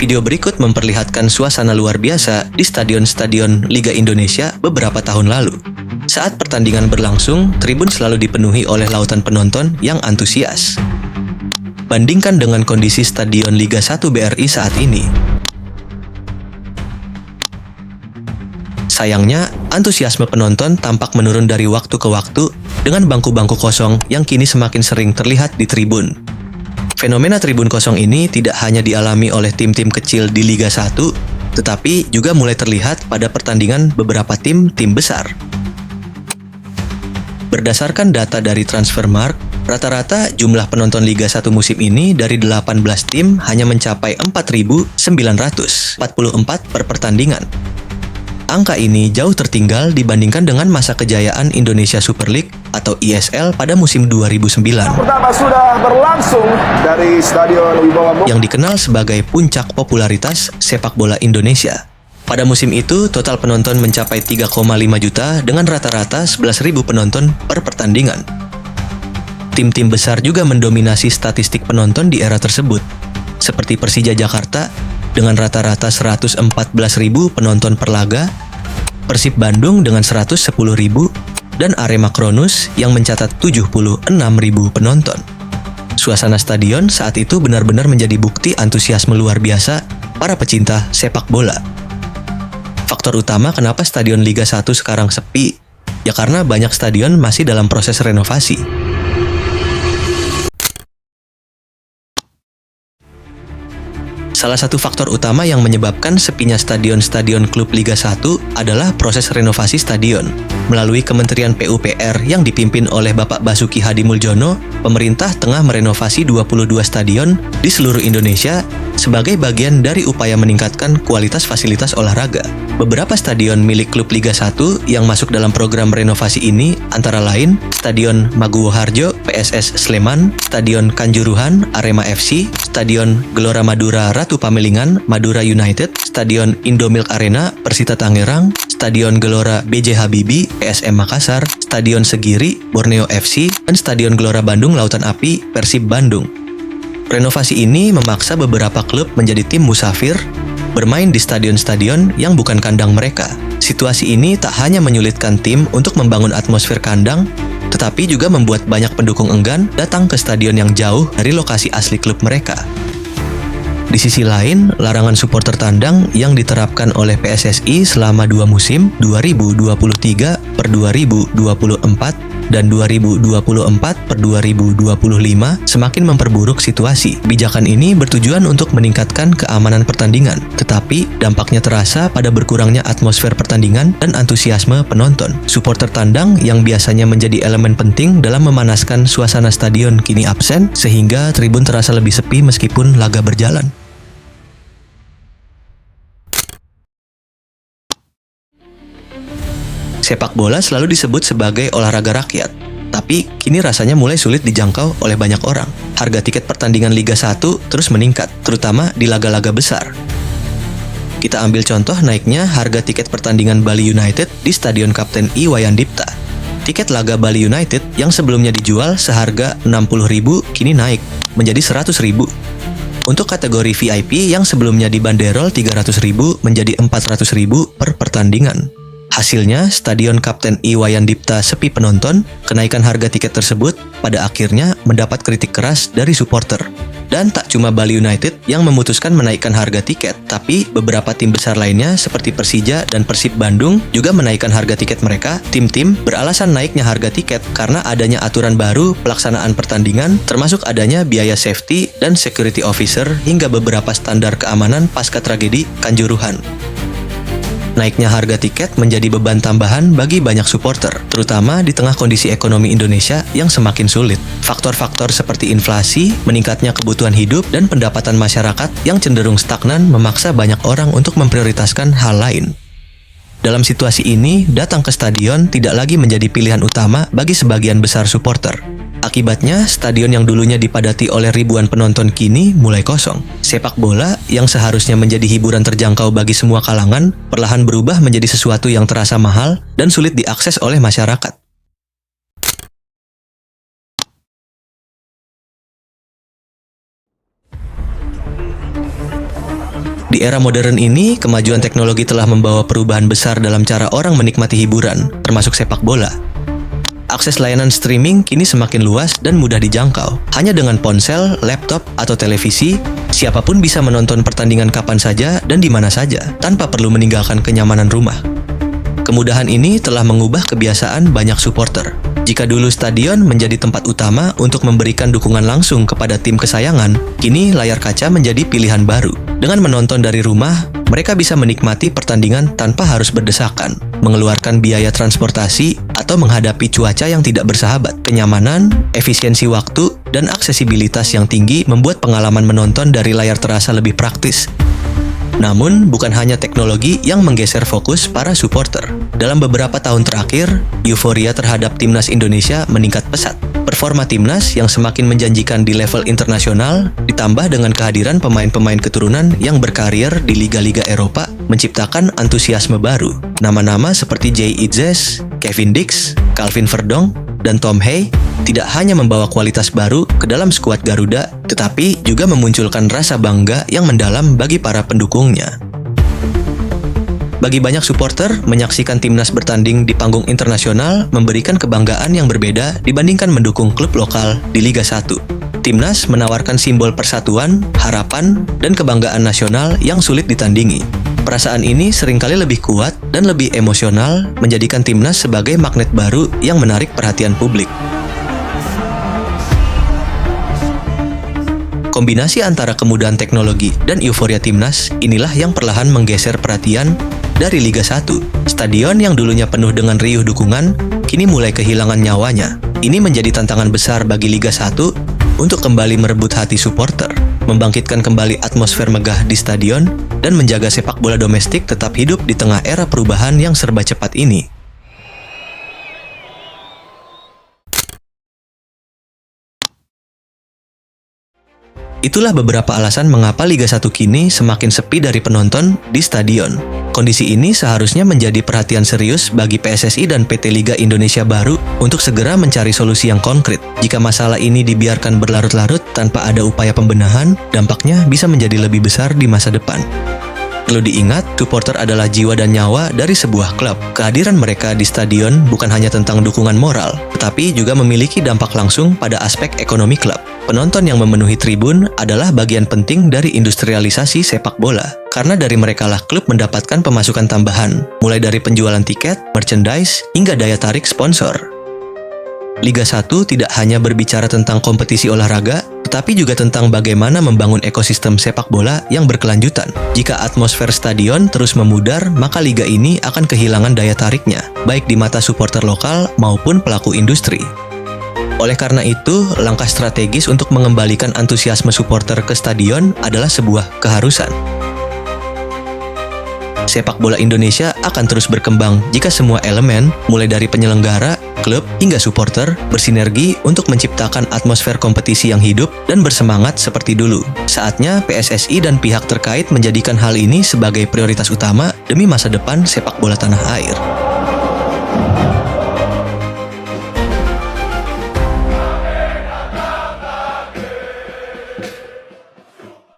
Video berikut memperlihatkan suasana luar biasa di stadion-stadion Liga Indonesia beberapa tahun lalu. Saat pertandingan berlangsung, tribun selalu dipenuhi oleh lautan penonton yang antusias. Bandingkan dengan kondisi stadion Liga 1 BRI saat ini. Sayangnya, antusiasme penonton tampak menurun dari waktu ke waktu dengan bangku-bangku kosong yang kini semakin sering terlihat di tribun. Fenomena tribun kosong ini tidak hanya dialami oleh tim-tim kecil di Liga 1, tetapi juga mulai terlihat pada pertandingan beberapa tim-tim besar. Berdasarkan data dari Transfermarkt, rata-rata jumlah penonton Liga 1 musim ini dari 18 tim hanya mencapai 4.944 per pertandingan. Angka ini jauh tertinggal dibandingkan dengan masa kejayaan Indonesia Super League atau ISL pada musim 2009. Pertama sudah berlangsung dari Stadion Wibawa Mukti yang dikenal sebagai puncak popularitas sepak bola Indonesia. Pada musim itu, total penonton mencapai 3,5 juta dengan rata-rata 11.000 penonton per pertandingan. Tim-tim besar juga mendominasi statistik penonton di era tersebut, seperti Persija Jakarta dengan rata-rata 114.000 penonton per laga, Persib Bandung dengan 110.000, dan Arema Kronus yang mencatat 76.000 penonton. Suasana stadion saat itu benar-benar menjadi bukti antusiasme luar biasa para pecinta sepak bola. Faktor utama kenapa stadion Liga 1 sekarang sepi, ya karena banyak stadion masih dalam proses renovasi. Salah satu faktor utama yang menyebabkan sepinya stadion-stadion klub Liga 1 adalah proses renovasi stadion. Melalui Kementerian PUPR yang dipimpin oleh Bapak Basuki Hadimuljono, pemerintah tengah merenovasi 22 stadion di seluruh Indonesia sebagai bagian dari upaya meningkatkan kualitas fasilitas olahraga. Beberapa stadion milik klub Liga 1 yang masuk dalam program renovasi ini antara lain Stadion Maguwo Harjo, PSS Sleman, Stadion Kanjuruhan, Arema FC, Stadion Gelora Madura Ratu Pamelingan, Madura United, Stadion Indomilk Arena, Persita Tangerang, Stadion Gelora B.J. Habibie, PSM Makassar, Stadion Segiri, Borneo FC, dan Stadion Gelora Bandung Lautan Api, Persib Bandung. Renovasi ini memaksa beberapa klub menjadi tim musafir, bermain di stadion-stadion yang bukan kandang mereka. Situasi ini tak hanya menyulitkan tim untuk membangun atmosfer kandang, tetapi juga membuat banyak pendukung enggan datang ke stadion yang jauh dari lokasi asli klub mereka. Di sisi lain, larangan supporter tandang yang diterapkan oleh PSSI selama 2 musim 2023 per 2024 dan 2024 per 2025 semakin memperburuk situasi. Kebijakan ini bertujuan untuk meningkatkan keamanan pertandingan, tetapi dampaknya terasa pada berkurangnya atmosfer pertandingan dan antusiasme penonton. Supporter tandang yang biasanya menjadi elemen penting dalam memanaskan suasana stadion kini absen, sehingga tribun terasa lebih sepi meskipun laga berjalan. Sepak bola selalu disebut sebagai olahraga rakyat, tapi kini rasanya mulai sulit dijangkau oleh banyak orang. Harga tiket pertandingan Liga 1 terus meningkat, terutama di laga-laga besar. Kita ambil contoh naiknya harga tiket pertandingan Bali United di Stadion Kapten Iwayan Dipta. Tiket laga Bali United yang sebelumnya dijual seharga 60.000 kini naik menjadi 100.000. Untuk kategori VIP yang sebelumnya dibanderol 300.000 menjadi 400.000 per pertandingan. Hasilnya, Stadion Kapten Iwayan Dipta sepi penonton. Kenaikan harga tiket tersebut pada akhirnya mendapat kritik keras dari supporter. Dan tak cuma Bali United yang memutuskan menaikkan harga tiket, tapi beberapa tim besar lainnya seperti Persija dan Persib Bandung juga menaikkan harga tiket mereka. Tim-tim beralasan naiknya harga tiket karena adanya aturan baru pelaksanaan pertandingan, termasuk adanya biaya safety dan security officer hingga beberapa standar keamanan pasca tragedi Kanjuruhan. Naiknya harga tiket menjadi beban tambahan bagi banyak supporter, terutama di tengah kondisi ekonomi Indonesia yang semakin sulit. Faktor-faktor seperti inflasi, meningkatnya kebutuhan hidup, dan pendapatan masyarakat yang cenderung stagnan memaksa banyak orang untuk memprioritaskan hal lain. Dalam situasi ini, datang ke stadion tidak lagi menjadi pilihan utama bagi sebagian besar supporter. Akibatnya, stadion yang dulunya dipadati oleh ribuan penonton kini mulai kosong. Sepak bola yang seharusnya menjadi hiburan terjangkau bagi semua kalangan, perlahan berubah menjadi sesuatu yang terasa mahal dan sulit diakses oleh masyarakat. Di era modern ini, kemajuan teknologi telah membawa perubahan besar dalam cara orang menikmati hiburan, termasuk sepak bola. Akses layanan streaming kini semakin luas dan mudah dijangkau. Hanya dengan ponsel, laptop, atau televisi, siapapun bisa menonton pertandingan kapan saja dan di mana saja, tanpa perlu meninggalkan kenyamanan rumah. Kemudahan ini telah mengubah kebiasaan banyak supporter. Jika dulu stadion menjadi tempat utama untuk memberikan dukungan langsung kepada tim kesayangan, kini layar kaca menjadi pilihan baru. Dengan menonton dari rumah, mereka bisa menikmati pertandingan tanpa harus berdesakan, mengeluarkan biaya transportasi, atau menghadapi cuaca yang tidak bersahabat. Kenyamanan, efisiensi waktu, dan aksesibilitas yang tinggi membuat pengalaman menonton dari layar terasa lebih praktis. Namun, bukan hanya teknologi yang menggeser fokus para supporter. Dalam beberapa tahun terakhir, euforia terhadap timnas Indonesia meningkat pesat. Performa timnas yang semakin menjanjikan di level internasional, ditambah dengan kehadiran pemain-pemain keturunan yang berkarir di liga-liga Eropa, menciptakan antusiasme baru. Nama-nama seperti Jay Itzes, Kevin Dix, Calvin Verdong, dan Tom Hay tidak hanya membawa kualitas baru ke dalam skuad Garuda, tetapi juga memunculkan rasa bangga yang mendalam bagi para pendukungnya. Bagi banyak supporter, menyaksikan timnas bertanding di panggung internasional memberikan kebanggaan yang berbeda dibandingkan mendukung klub lokal di Liga 1. Timnas menawarkan simbol persatuan, harapan, dan kebanggaan nasional yang sulit ditandingi. Perasaan ini seringkali lebih kuat dan lebih emosional, menjadikan timnas sebagai magnet baru yang menarik perhatian publik. Kombinasi antara kemudahan teknologi dan euforia timnas inilah yang perlahan menggeser perhatian dari Liga 1. Stadion yang dulunya penuh dengan riuh dukungan, kini mulai kehilangan nyawanya. Ini menjadi tantangan besar bagi Liga 1 untuk kembali merebut hati supporter, membangkitkan kembali atmosfer megah di stadion, dan menjaga sepak bola domestik tetap hidup di tengah era perubahan yang serba cepat ini. Itulah beberapa alasan mengapa Liga 1 kini semakin sepi dari penonton di stadion. Kondisi ini seharusnya menjadi perhatian serius bagi PSSI dan PT Liga Indonesia Baru untuk segera mencari solusi yang konkret. Jika masalah ini dibiarkan berlarut-larut tanpa ada upaya pembenahan, dampaknya bisa menjadi lebih besar di masa depan. Perlu diingat, supporter adalah jiwa dan nyawa dari sebuah klub. Kehadiran mereka di stadion bukan hanya tentang dukungan moral, tetapi juga memiliki dampak langsung pada aspek ekonomi klub. Penonton yang memenuhi tribun adalah bagian penting dari industrialisasi sepak bola, karena dari merekalah klub mendapatkan pemasukan tambahan, mulai dari penjualan tiket, merchandise, hingga daya tarik sponsor. Liga 1 tidak hanya berbicara tentang kompetisi olahraga, tetapi juga tentang bagaimana membangun ekosistem sepak bola yang berkelanjutan. Jika atmosfer stadion terus memudar, maka liga ini akan kehilangan daya tariknya, baik di mata supporter lokal maupun pelaku industri. Oleh karena itu, langkah strategis untuk mengembalikan antusiasme supporter ke stadion adalah sebuah keharusan. Sepak bola Indonesia akan terus berkembang jika semua elemen, mulai dari penyelenggara, klub, hingga supporter, bersinergi untuk menciptakan atmosfer kompetisi yang hidup dan bersemangat seperti dulu. Saatnya PSSI dan pihak terkait menjadikan hal ini sebagai prioritas utama demi masa depan sepak bola tanah air.